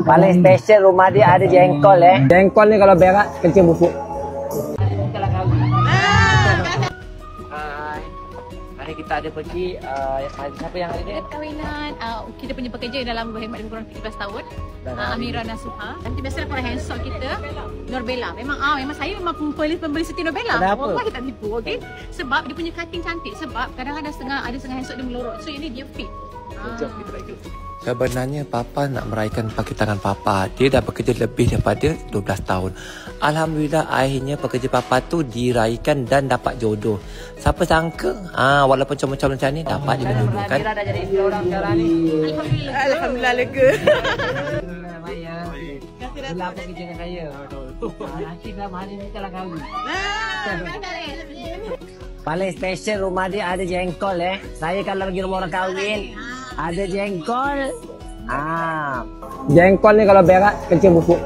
Paling special rumah dia ada jengkol Jengkol ni kalau berak kecil bubuk. Hari kita ada pergi siapa yang ada ni? Kawinan kita punya pekerja dalam berhemat lebih kurang 17 tahun. Amira Nasuha. Nanti biasalah para handsome kita Norbella. Memang saya memang pembeli seti Norbella. Wallahi tak tipu, okey? Sebab dia punya cutting cantik, sebab kadang-kadang ada setengah handsome dia melorot. So ini dia fit. Sebenarnya Papa nak meraihkan pakai tangan Papa. Dia dah bekerja lebih daripada 12 tahun. Alhamdulillah akhirnya pekerja Papa tu diraihkan dan dapat jodoh. Siapa sangka walaupun comel-comel macam ni dapat dia jodoh kan. Amira dah jadi isteri orang sekarang ni. Alhamdulillah lega. Maya. Bila apa kerja dengan saya? Nanti dalam hari ni kalau kahwin. Paling special rumah dia ada jengkol Saya kalau pergi rumah orang kahwin ada jengkol. Jengkol ni kalau berak kecil bubuk.